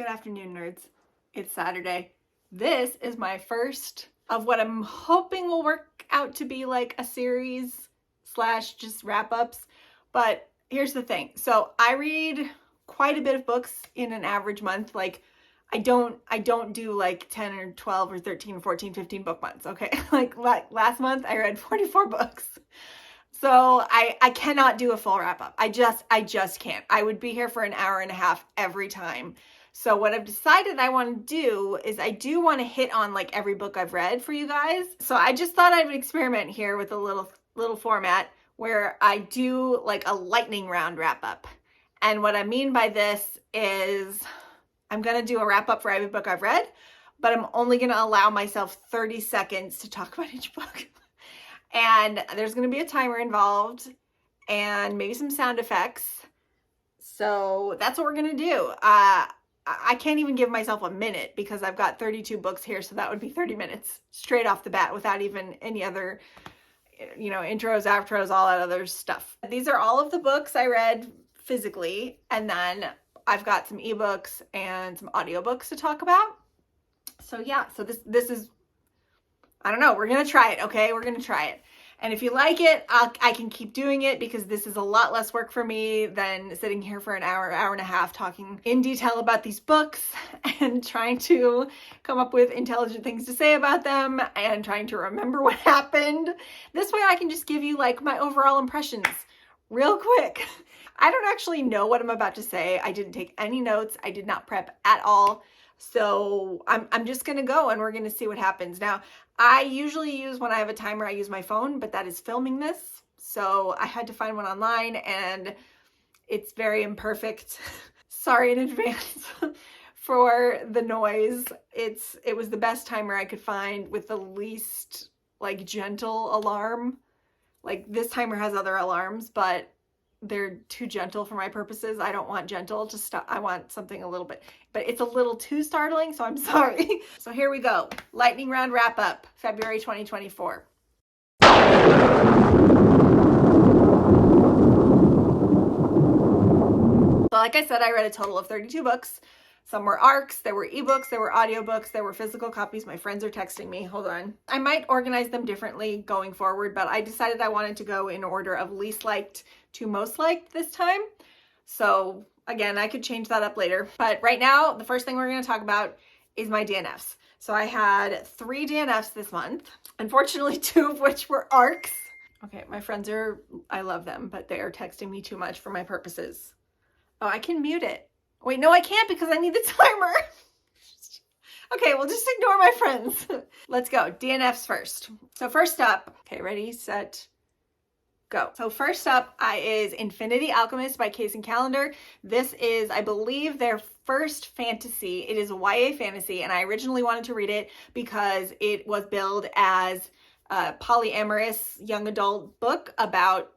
Good afternoon, nerds. It's Saturday. This is my first of what I'm hoping will work out to be like a series slash just wrap-ups. But here's the thing. So I read quite a bit of books in an average month. Like I don't do like 10 or 12 or 13 or 14, 15 book months. Okay. Like last month I read 44 books. So I cannot do a full wrap-up. I just can't. I would be here for an hour and a half every time. So what I've decided I want to do is I do want to hit on like every book I've read for you guys. So I just thought I would experiment here with a little format where I do like a lightning round wrap-up. And what I mean by this is I'm going to do a wrap-up for every book I've read, but I'm only going to allow myself 30 seconds to talk about each book. And there's going to be a timer involved and maybe some sound effects. So that's what we're going to do. I can't even give myself a minute because I've got 32 books here. So that would be 30 minutes straight off the bat without even any other, intros, outros, all that other stuff. These are all of the books I read physically. And then I've got some ebooks and some audiobooks to talk about. So yeah, so this is, I don't know, we're going to try it. Okay. We're going to try it. And if you like it, I can keep doing it because this is a lot less work for me than sitting here for an hour and a half talking in detail about these books and trying to come up with intelligent things to say about them and trying to remember what happened. This way I can just give you like my overall impressions real quick. I don't actually know what I'm about to say. I didn't take any notes. I did not prep at all. So I'm just going to go and we're going to see what happens. Now, I usually use, when I have a timer, I use my phone, but that is filming this. So I had to find one online and it's very imperfect. Sorry in advance for the noise. It was the best timer I could find with the least like gentle alarm. Like this timer has other alarms, but they're too gentle for my purposes. I don't want gentle to stop. I want something a little bit, but it's a little too startling. So I'm sorry. So here we go. Lightning round wrap up, February 2024. So like I said, I read a total of 32 books. Some were ARCs, there were ebooks, there were audiobooks, there were physical copies. My friends are texting me. Hold on. I might organize them differently going forward, but I decided I wanted to go in order of least liked to most liked this time. So again, I could change that up later. But right now, the first thing we're going to talk about is my DNFs. So I had 3 DNFs this month. Unfortunately, 2 of which were ARCs. Okay, my friends I love them, but they are texting me too much for my purposes. Oh, I can mute it. Wait, no, I can't because I need the timer. Okay, well, just ignore my friends. Let's go. DNFs first. So first up, okay, ready, set, go. So first up is Infinity Alchemist by Case and Callender. This is, I believe, their first fantasy. It is a YA fantasy, and I originally wanted to read it because it was billed as a polyamorous young adult book about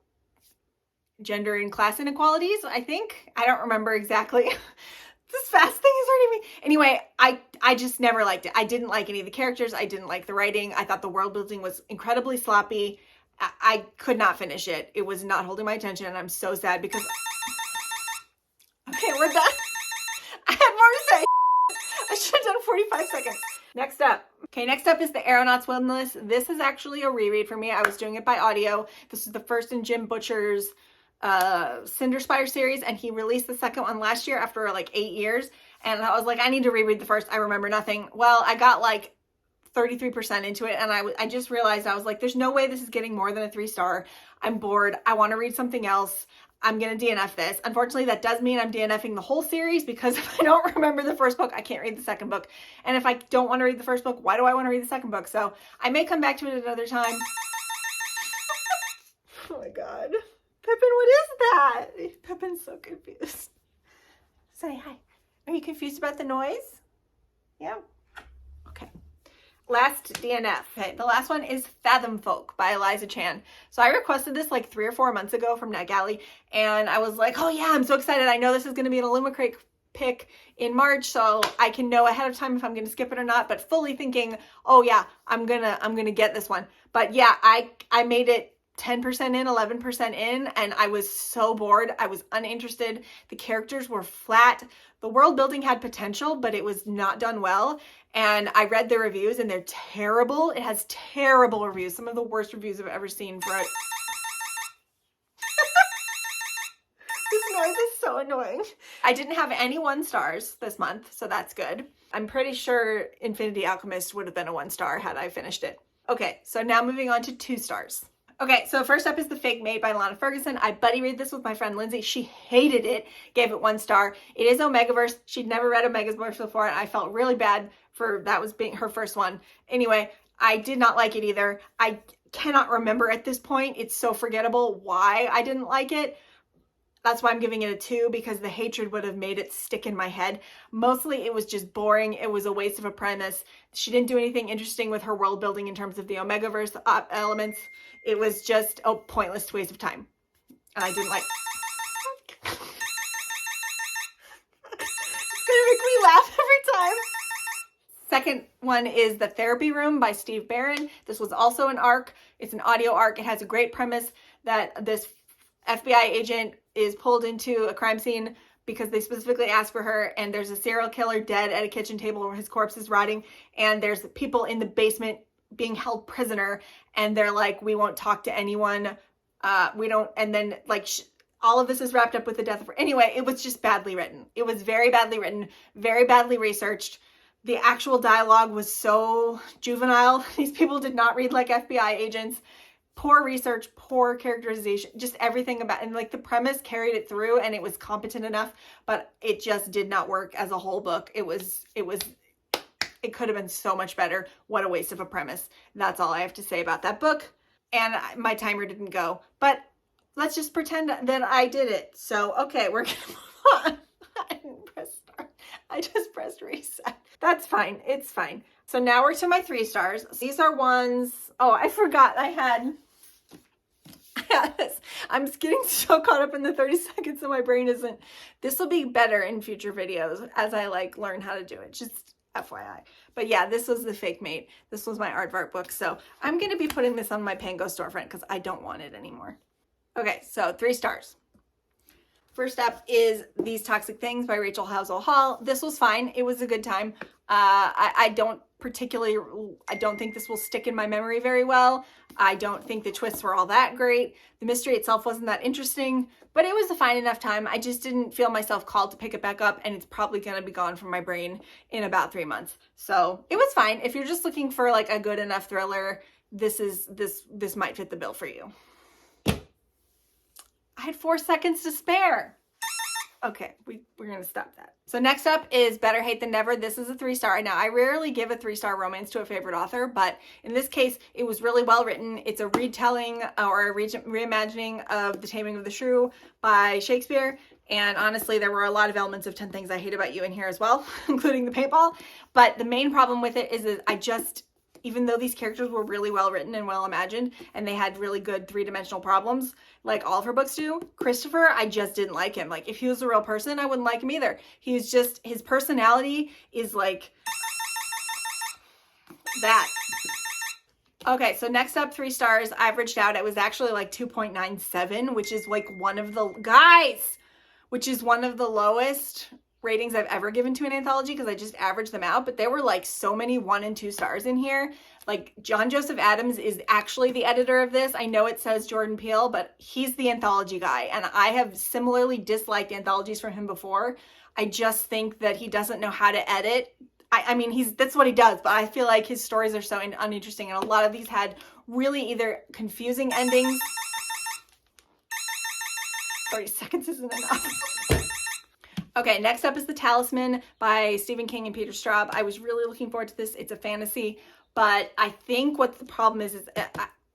gender and class inequalities, I think. I don't remember exactly. This fast thing is hurting me. Anyway, I just never liked it. I didn't like any of the characters. I didn't like the writing. I thought the world building was incredibly sloppy. I could not finish it. It was not holding my attention, and I'm so sad because... Okay, we're done. I had more to say. I should have done 45 seconds. Next up. Okay, next up is The Aeronaut's Wilderness. This is actually a reread for me. I was doing it by audio. This is the first in Jim Butcher's Cinder Spire series, and he released the second one last year after like 8 years, and I was like, I need to reread the first. I remember nothing. Well, I got like 33% into it, and I just realized, I was like, there's no way this is getting more than a 3-star. I'm bored. I want to read something else. I'm gonna DNF this. Unfortunately, that does mean I'm DNFing the whole series because if I don't remember the first book, I can't read the second book. And if I don't want to read the first book, why do I want to read the second book? So I may come back to it another time. Oh my God. Pippin, what is that? Pippin's so confused. Say hi. Are you confused about the noise? Yeah. Okay. Last DNF. Okay, the last one is Fathom Folk by Eliza Chan. So I requested this like 3 or 4 months ago from NetGalley, and I was like, oh yeah, I'm so excited. I know this is going to be an Illumicrate pick in March, so I can know ahead of time if I'm going to skip it or not, but fully thinking, oh yeah, I'm gonna get this one. But yeah, I made it 10% in, 11% in, and I was so bored. I was uninterested. The characters were flat. The world building had potential, but it was not done well. And I read the reviews and they're terrible. It has terrible reviews. Some of the worst reviews I've ever seen for it. This noise is so annoying. I didn't have any 1 stars this month, so that's good. I'm pretty sure Infinity Alchemist would have been a 1 star had I finished it. Okay, so now moving on to 2 stars. Okay, so first up is The Fake Maid by Lauren Ferguson. I buddy read this with my friend Lindsay. She hated it, gave it 1 star. It is Omegaverse. She'd never read Omegaverse before, and I felt really bad for that was being her first one. Anyway, I did not like it either. I cannot remember at this point. It's so forgettable why I didn't like it. That's why I'm giving it a 2, because the hatred would have made it stick in my head. Mostly it was just boring. It was a waste of a premise. She didn't do anything interesting with her world building in terms of the Omegaverse elements. It was just a pointless waste of time. And I didn't like... It's gonna make me laugh every time. Second one is The Therapy Room by Steve Barron. This was also an arc. It's an audio arc. It has a great premise that this FBI agent is pulled into a crime scene because they specifically ask for her, and there's a serial killer dead at a kitchen table where his corpse is rotting, and there's people in the basement being held prisoner, and they're like, we won't talk to anyone, we don't, and then like all of this is wrapped up with the death of her. Anyway, it was just badly written. It was very badly written, very badly researched. The actual dialogue was so juvenile. These people did not read like FBI agents. Poor research, poor characterization, just everything about, and like the premise carried it through and it was competent enough, but it just did not work as a whole book. It could have been so much better. What a waste of a premise. That's all I have to say about that book. And my timer didn't go, but let's just pretend that I did it. So, okay, we're gonna move on. I didn't press start. I just pressed reset. That's fine. It's fine. So now we're to my 3 stars. These are ones, oh, I forgot I had this. I'm getting so caught up in the 30 seconds so my brain isn't. This will be better in future videos as I like learn how to do it. Just FYI. But yeah, this was The Fake Maid. This was my aardvark book. So I'm going to be putting this on my Pango storefront because I don't want it anymore. Okay, so 3 stars. First up is These Toxic Things by Rachel Housel Hall. This was fine. It was a good time. I don't think this will stick in my memory very well. I don't think the twists were all that great. The mystery itself wasn't that interesting, but it was a fine enough time. I just didn't feel myself called to pick it back up, and it's probably going to be gone from my brain in about 3 months. So it was fine. If you're just looking for like a good enough thriller, this might fit the bill for you. I had 4 seconds to spare. Okay, we're going to stop that. So next up is Better Hate Than Never. This is a 3 star. Now, I rarely give a 3-star romance to a favorite author, but in this case, it was really well written. It's a retelling or a reimagining of The Taming of the Shrew by Shakespeare. And honestly, there were a lot of elements of 10 Things I Hate About You in here as well, including the paintball. But the main problem with it is that even though these characters were really well written and well imagined, and they had really good 3-dimensional problems, like all of her books do, Christopher, I just didn't like him. Like, if he was a real person, I wouldn't like him either. He's just, his personality is like that. Okay, so next up, 3 stars, averaged out. It was actually like 2.97, which is like one of the lowest ratings I've ever given to an anthology because I just averaged them out, but there were like so many 1 and 2 stars in here. Like, John Joseph Adams is actually the editor of this. I know it says Jordan Peele, but he's the anthology guy, and I have similarly disliked anthologies from him before. I just think that he doesn't know how to edit. I mean, that's what he does, but I feel like his stories are so uninteresting, and a lot of these had really either confusing endings. 30 seconds isn't enough. Okay, next up is The Talisman by Stephen King and Peter Straub. I was really looking forward to this. It's a fantasy, but I think what the problem is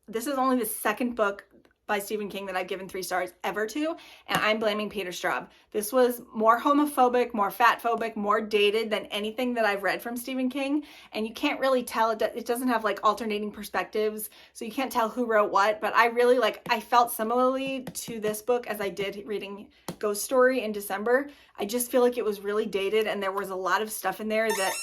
this is only the 2nd book by Stephen King that I've given 3 stars ever to, and I'm blaming Peter Straub. This was more homophobic, more fatphobic, more dated than anything that I've read from Stephen King, and you can't really tell. It doesn't have like alternating perspectives, so you can't tell who wrote what, but I felt similarly to this book as I did reading Ghost Story in December. I just feel like it was really dated, and there was a lot of stuff in there that...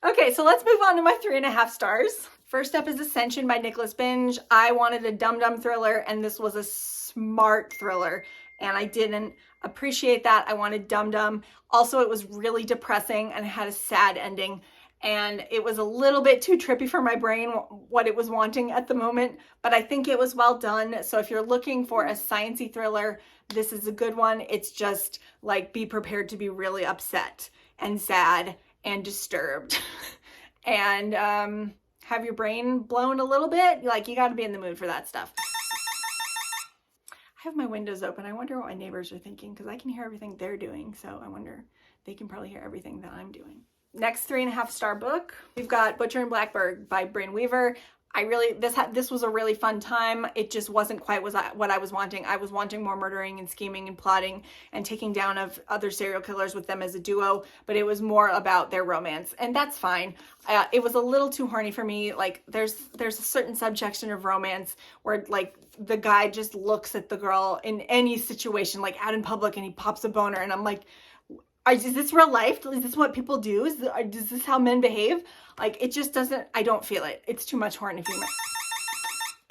Okay, so let's move on to my 3.5 stars. First up is Ascension by Nicholas Binge. I wanted a dum-dum thriller, and this was a smart thriller, and I didn't appreciate that. I wanted dum-dum. Also, it was really depressing and it had a sad ending, and it was a little bit too trippy for my brain, what it was wanting at the moment, but I think it was well done. So if you're looking for a sciencey thriller, this is a good one. It's just like, be prepared to be really upset and sad and disturbed and have your brain blown a little bit. Like, you got to be in the mood for that stuff. I have my windows open. I wonder what my neighbors are thinking, because I can hear everything they're doing. So I wonder, they can probably hear everything that I'm doing. Next 3.5-star book, we've got Butcher and Blackbird by Brynne Weaver. This was a really fun time. It just wasn't quite what I was wanting. I was wanting more murdering and scheming and plotting and taking down of other serial killers with them as a duo, but it was more about their romance, and that's fine. It was a little too horny for me. Like, there's a certain subsection of romance where, like, the guy just looks at the girl in any situation, like out in public, and he pops a boner, and I'm like, is this real life? Is this what people do? Is this how men behave? Like, it just doesn't, I don't feel it. It's too much horny female.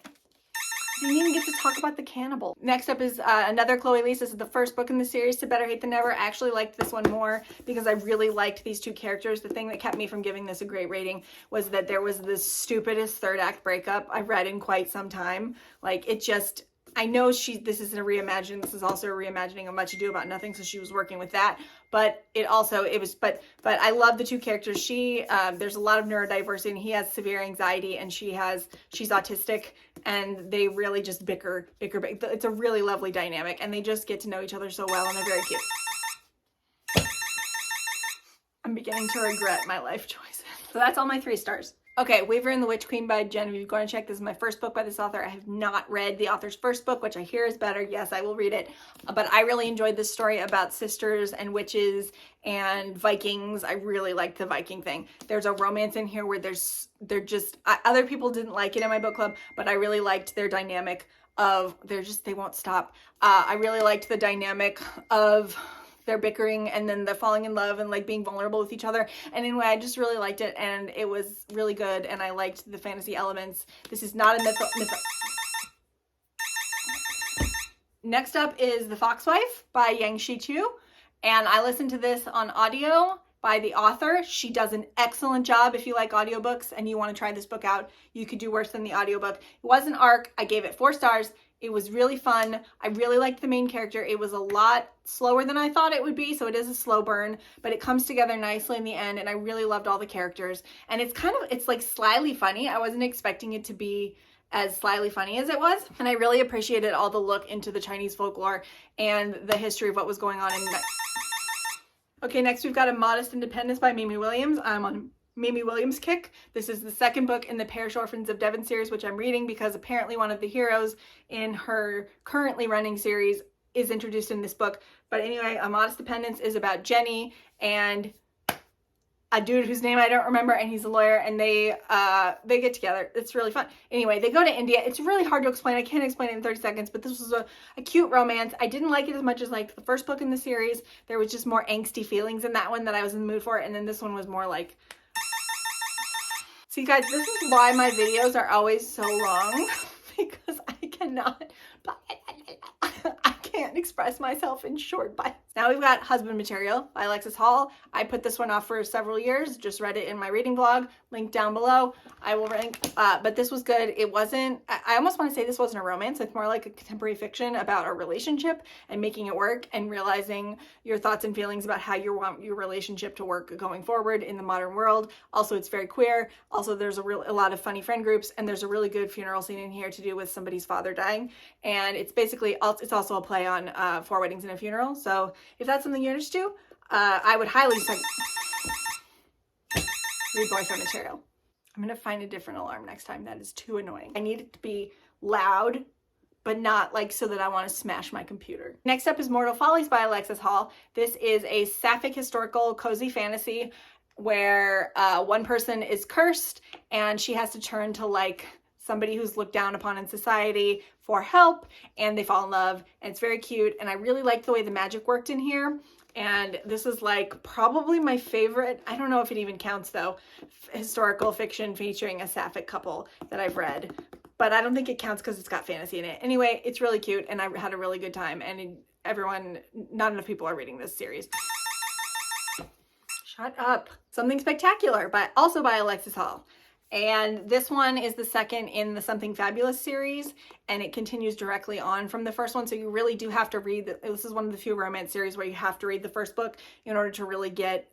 I didn't even get to talk about the cannibal. Next up is another Chloe Lease. This is the first book in the series, To Better Hate Than Never. I actually liked this one more because I really liked these two characters. The thing that kept me from giving this a great rating was that there was the stupidest third act breakup I've read in quite some time. Like, it just, I know this isn't a reimagining. This is also a reimagining of Much Ado About Nothing, so she was working with that. But but I love the two characters. There's a lot of neurodiversity, and he has severe anxiety, and she's autistic, and they really just bicker. It's a really lovely dynamic, and they just get to know each other so well, and they're very cute. I'm beginning to regret my life choices. So that's all my 3 stars. Okay, Weaver and the Witch Queen by Genevieve Gornichek. This is my first book by this author. I have not read the author's first book, which I hear is better. Yes, I will read it. But I really enjoyed this story about sisters and witches and Vikings. I really liked the Viking thing. There's a romance in here where other people didn't like it in my book club, but I really liked their dynamic of, they won't stop. I really liked the dynamic of they're bickering and then they're falling in love and like being vulnerable with each other. And anyway, I just really liked it, and it was really good, and I liked the fantasy elements. This is not a mytho. Next up is The Foxwife by Yang Shi Chu, and I listened to this on audio by the author. She does an excellent job. If you like audiobooks and you want to try this book out, you could do worse than the audiobook. It was an arc. I gave it 4 stars. It was really fun. I really liked the main character. It was a lot slower than I thought it would be, so it is a slow burn, but it comes together nicely in the end, and I really loved all the characters. And it's like slyly funny. I wasn't expecting it to be as slyly funny as it was, and I really appreciated all the look into the Chinese folklore and the history of what was going on in Okay, next we've got A Modest Independence by Mimi Williams. I'm on Mimi Williams kick. This is the second book in the Parish Orphans of Devon series, which I'm reading because apparently one of the heroes in her currently running series is introduced in this book. But anyway, A Modest Dependence is about Jenny and a dude whose name I don't remember, and he's a lawyer, and they get together. It's really fun. Anyway, they go to India. It's really hard to explain. I can't explain it in 30 seconds, but this was a cute romance. I didn't like it as much as like the first book in the series. There was just more angsty feelings in that one that I was in the mood for, and then this one was more like... See guys, this is why my videos are always so long, because I can't express myself in short bites. Now we've got Husband Material by Alexis Hall. I put this one off for several years, just read it in my reading blog, link down below. I will link, but this was good. It wasn't, I almost want to say this wasn't a romance. It's more like a contemporary fiction about a relationship and making it work and realizing your thoughts and feelings about how you want your relationship to work going forward in the modern world. Also, it's very queer. Also, there's a lot of funny friend groups, and there's a really good funeral scene in here to do with somebody's father dying. And it's basically, it's also a play on 4 Weddings and a Funeral. So if that's something you're interested in, I would highly read Boyfriend Material. I'm going to find a different alarm next time. That is too annoying. I need it to be loud, but not like so that I want to smash my computer. Next up is Mortal Follies by Alexis Hall. This is a sapphic historical cozy fantasy where one person is cursed and she has to turn to like somebody who's looked down upon in society for help, and they fall in love, and it's very cute, and I really liked the way the magic worked in here. And this is like probably my favorite, I don't know if it even counts though, historical fiction featuring a sapphic couple that I've read. But I don't think it counts because it's got fantasy in it. Anyway, it's really cute and I had a really good time, and not enough people are reading this series. Shut up. Something Spectacular, but also by Alexis Hall. And this one is the second in the Something Fabulous series, and it continues directly on from the first one. So you really do have to read, this is one of the few romance series where you have to read the first book in order to really get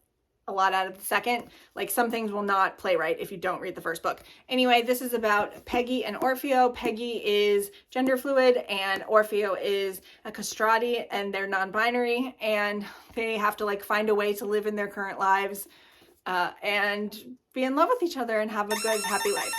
a lot out of the second. Like, some things will not play right if you don't read the first book. Anyway, this is about Peggy and Orfeo. Peggy is gender fluid and Orfeo is a castrati, and they're non-binary, and they have to like find a way to live in their current lives and be in love with each other and have a good, happy life.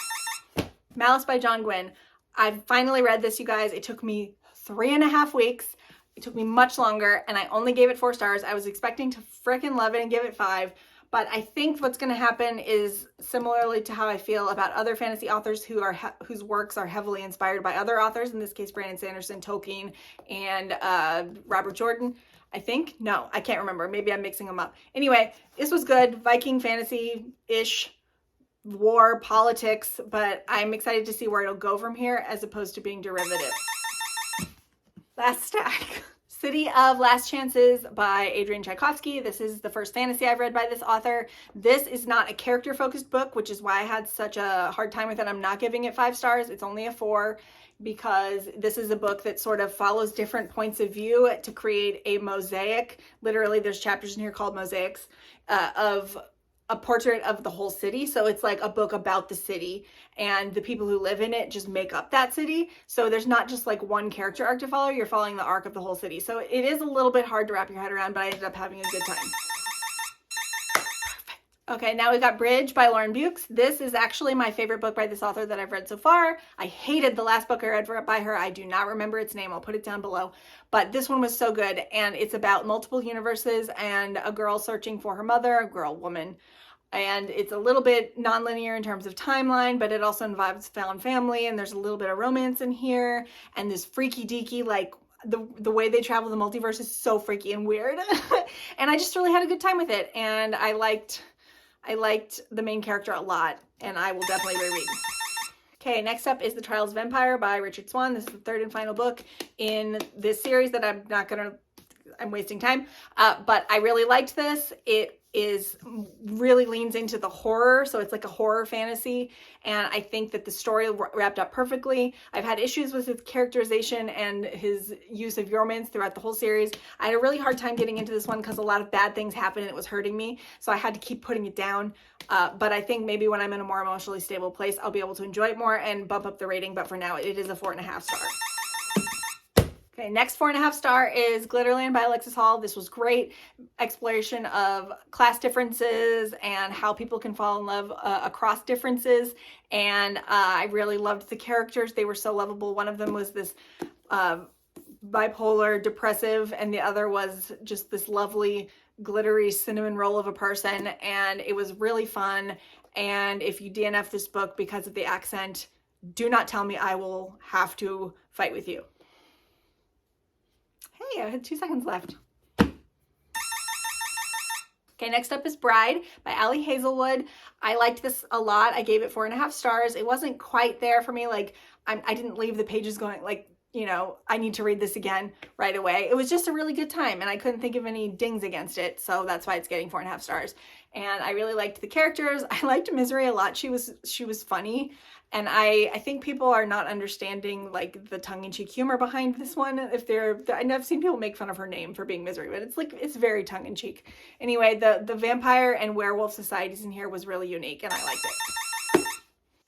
Malice by John Gwynne. I've finally read this, you guys. It took me 3.5 weeks. It took me much longer, and I only gave it 4 stars. I was expecting to freaking love it and give it 5, but I think what's going to happen is similarly to how I feel about other fantasy authors whose works are heavily inspired by other authors, in this case Brandon Sanderson, Tolkien, and Robert Jordan. I think? No, I can't remember. Maybe I'm mixing them up. Anyway, this was good. Viking fantasy-ish, war, politics, but I'm excited to see where it'll go from here as opposed to being derivative. Last stack. City of Last Chances by Adrian Tchaikovsky. This is the first fantasy I've read by this author. This is not a character-focused book, which is why I had such a hard time with it. I'm not giving it 5 stars. It's only a 4 because this is a book that sort of follows different points of view to create a mosaic. Literally, there's chapters in here called mosaics of a portrait of the whole city. So it's like a book about the city, and the people who live in it just make up that city. So there's not just like one character arc to follow, you're following the arc of the whole city. So it is a little bit hard to wrap your head around, but I ended up having a good time. Okay, now we got Bridge by Lauren Beukes. This is actually my favorite book by this author that I've read so far. I hated the last book I read by her. I do not remember its name. I'll put it down below. But this one was so good, and it's about multiple universes and a girl searching for her mother, woman. And it's a little bit non-linear in terms of timeline, but it also involves found family, and there's a little bit of romance in here, and this freaky deaky, like the way they travel the multiverse is so freaky and weird. And I just really had a good time with it, and I liked the main character a lot, and I will definitely reread. Okay, next up is The Trials of Empire by Richard Swan. This is the 3rd and final book in this series that I'm wasting time, but I really liked this. It really leans into the horror, so it's like a horror fantasy, and I think that the story wrapped up perfectly. I've had issues with his characterization and his use of romance throughout the whole series. I had a really hard time getting into this one because a lot of bad things happened and it was hurting me, so I had to keep putting it down, but I think maybe when I'm in a more emotionally stable place, I'll be able to enjoy it more and bump up the rating, but for now it is a 4.5 star. Okay, next 4.5 star is Glitterland by Alexis Hall. This was great exploration of class differences and how people can fall in love across differences. And I really loved the characters. They were so lovable. One of them was this bipolar depressive, and the other was just this lovely glittery cinnamon roll of a person. And it was really fun. And if you DNF this book because of the accent, do not tell me. I will have to fight with you. Hey, I had 2 seconds left. Okay, next up is Bride by Ali Hazelwood. I liked this a lot. I gave it 4.5 stars. It wasn't quite there for me. Like, I didn't leave the pages going like, you know, I need to read this again right away. It was just a really good time, and I couldn't think of any dings against it, so that's why it's getting 4.5 stars. And I really liked the characters. I liked Misery a lot. She was funny, and I think people are not understanding like the tongue-in-cheek humor behind this one. I've seen people make fun of her name for being Misery, but it's very tongue-in-cheek. Anyway, the vampire and werewolf societies in here was really unique, and I liked it.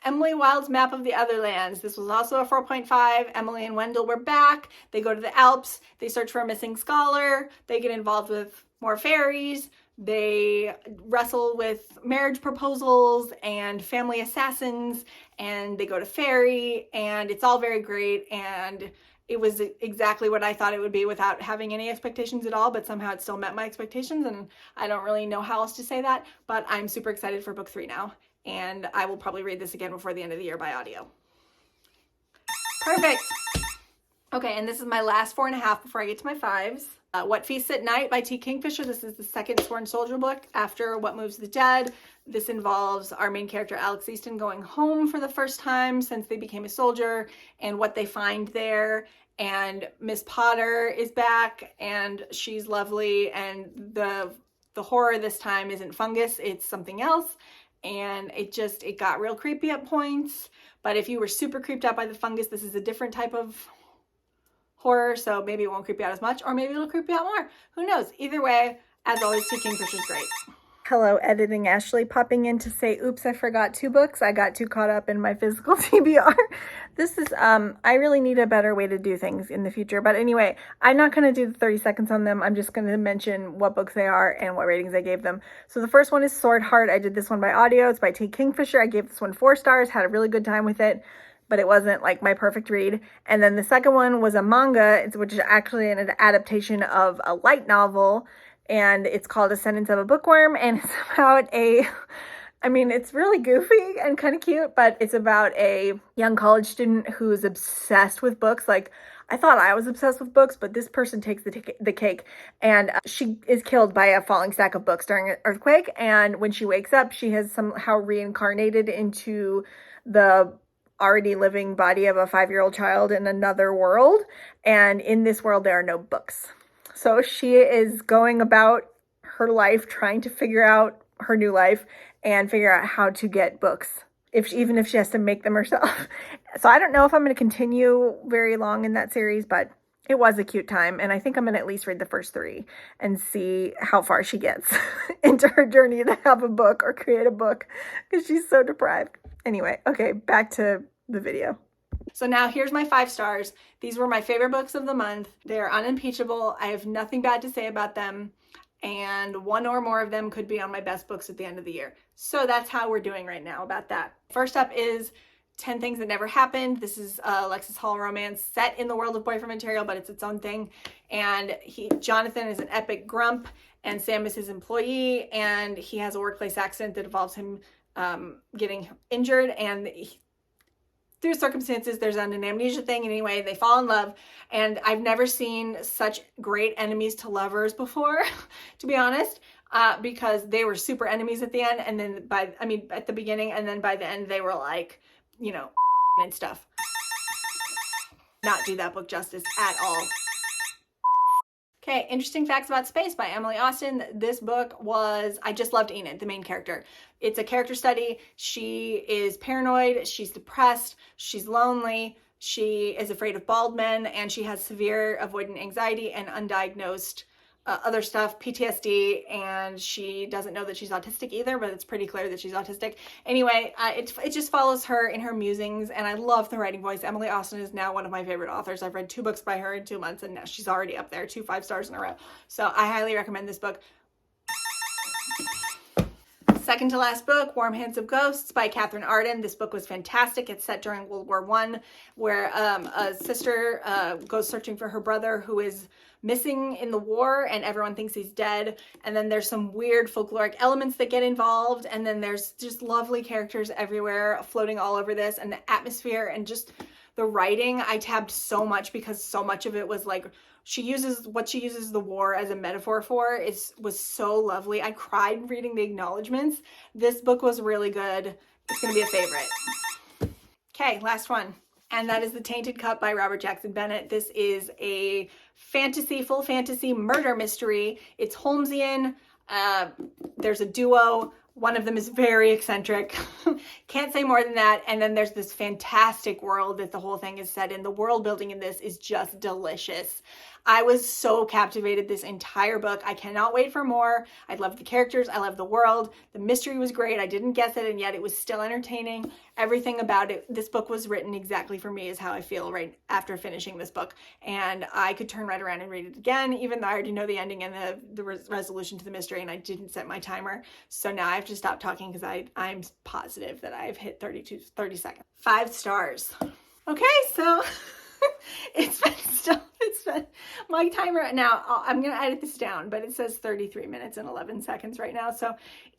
Emily Wilde's Map of the Otherlands. This was also a 4.5. Emily and Wendell were back. They go to the Alps. They search for a missing scholar. They get involved with more fairies. They wrestle with marriage proposals and family assassins, and they go to Fairy, and it's all very great, and it was exactly what I thought it would be without having any expectations at all, but somehow it still met my expectations, and I don't really know how else to say that, but I'm super excited for book 3 now. And I will probably read this again before the end of the year by audio. Perfect. Okay, and this is my last 4.5 before I get to my 5s. What Feasts at Night by T. Kingfisher. This is the second Sworn Soldier book after What Moves the Dead. This involves our main character Alex Easton going home for the first time since they became a soldier and what they find there. And Miss Potter is back and she's lovely, and the horror this time isn't fungus, it's something else. And it got real creepy at points. But if you were super creeped out by the fungus, this is a different type of horror, so maybe it won't creep you out as much, or maybe it'll creep you out more. Who knows? Either way, as always, T. Kingfisher's great. Hello, editing Ashley, popping in to say, oops, I forgot 2 books. I got too caught up in my physical TBR. This is, I really need a better way to do things in the future. But anyway, I'm not going to do the 30 seconds on them. I'm just going to mention what books they are and what ratings I gave them. So the first one is Sword Heart. I did this one by audio. It's by T. Kingfisher. I gave this one 4 stars, had a really good time with it, but it wasn't like my perfect read. And then the second one was a manga, which is actually an adaptation of a light novel, and it's called Ascendance of a Bookworm, and it's about it's really goofy and kind of cute, but it's about a young college student who's obsessed with books. Like, I thought I was obsessed with books, but this person takes the cake, and she is killed by a falling stack of books during an earthquake, and when she wakes up, she has somehow reincarnated into the already living body of a 5-year-old child in another world, and in this world there are no books. So she is going about her life trying to figure out her new life and figure out how to get books, even if she has to make them herself. So I don't know if I'm going to continue very long in that series, but it was a cute time, and I think I'm going to at least read the first 3 and see how far she gets into her journey to have a book or create a book, because she's so deprived. Anyway, okay, back to the video. So now here's my 5 stars. These were my favorite books of the month. They're unimpeachable. I have nothing bad to say about them, and 1 or more of them could be on my best books at the end of the year. So that's how we're doing right now about that. First up is 10 Things That Never Happened. This is a Alexis Hall romance set in the world of boyfriend material, but it's its own thing. And Jonathan is an epic grump, and Sam is his employee, and he has a workplace accident that involves him getting injured, and through circumstances, there's an amnesia thing. Anyway, they fall in love, and I've never seen such great enemies to lovers before, to be honest, because they were super enemies at the end, and then at the beginning, and then by the end, they were like, and stuff. Not do that book justice at all. Okay, Interesting Facts About Space by Emily Austin. This book I just loved Enid, the main character. It's a character study. She is paranoid, she's depressed, she's lonely, she is afraid of bald men, and she has severe avoidant anxiety and undiagnosed other stuff, PTSD, and she doesn't know that she's autistic either, but it's pretty clear that she's autistic. Anyway, it just follows her in her musings, and I love the writing voice. Emily Austin is now one of my favorite authors. I've read 2 books by her in 2 months, and now she's already up there, 2 5 stars in a row. So I highly recommend this book. Second to last book, Warm Hands of Ghosts by Catherine Arden. This book was fantastic. It's set during World War I, where a sister goes searching for her brother who is missing in the war, and everyone thinks he's dead. And then there's some weird folkloric elements that get involved, and then there's just lovely characters everywhere floating all over this, and the atmosphere and just the writing. I tabbed so much because so much of it was like she uses the war as a metaphor for was so lovely. I cried reading the acknowledgments. This book was really good. It's gonna be a favorite. Okay, last one, and that is The Tainted Cup by Robert Jackson Bennett. This is a full fantasy murder mystery. It's Holmesian. There's a duo. One of them is very eccentric. Can't say more than that. And then there's this fantastic world that the whole thing is set in. The world building in this is just delicious. I was so captivated this entire book. I cannot wait for more. I love the characters. I love the world. The mystery was great. I didn't guess it, and yet it was still entertaining. Everything about it. This book was written exactly for me is how I feel right after finishing this book. And I could turn right around and read it again, even though I already know the ending and the resolution to the mystery, and I didn't set my timer. So now I have to stop talking because I'm positive that I've hit 30 seconds. 5 stars. Okay, so It's been my timer now. I'm gonna edit this down, but it says 33 minutes and 11 seconds right now. So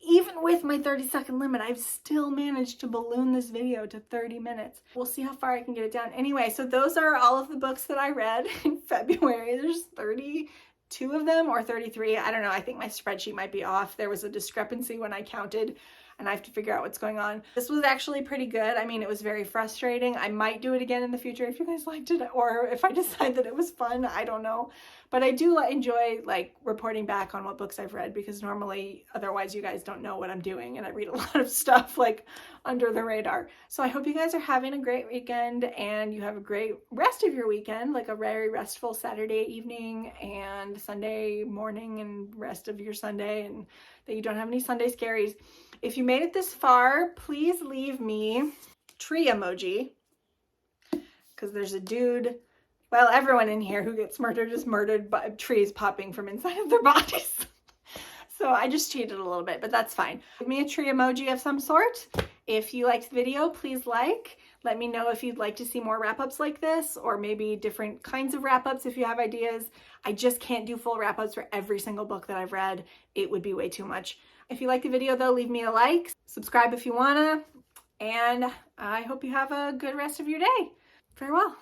even with my 30-second limit, I've still managed to balloon this video to 30 minutes. We'll see how far I can get it down. Anyway, so those are all of the books that I read in February. There's 32 of them or 33. I don't know. I think my spreadsheet might be off. There was a discrepancy when I counted, and I have to figure out what's going on. This was actually pretty good. I mean, it was very frustrating. I might do it again in the future if you guys liked it, or if I decide that it was fun, I don't know. But I do enjoy like reporting back on what books I've read, because normally otherwise you guys don't know what I'm doing, and I read a lot of stuff like under the radar. So I hope you guys are having a great weekend, and you have a great rest of your weekend, like a very restful Saturday evening and Sunday morning and rest of your Sunday, and that you don't have any Sunday scaries. If you made it this far, please leave me tree emoji, because there's a dude, well, everyone in here who gets murdered is murdered by trees popping from inside of their bodies. So I just cheated a little bit, but that's fine. Give me a tree emoji of some sort. If you liked the video, please like. Let me know if you'd like to see more wrap-ups like this, or maybe different kinds of wrap-ups if you have ideas. I just can't do full wrap-ups for every single book that I've read. It would be way too much. If you like the video though, leave me a like, subscribe if you wanna, and I hope you have a good rest of your day. Farewell.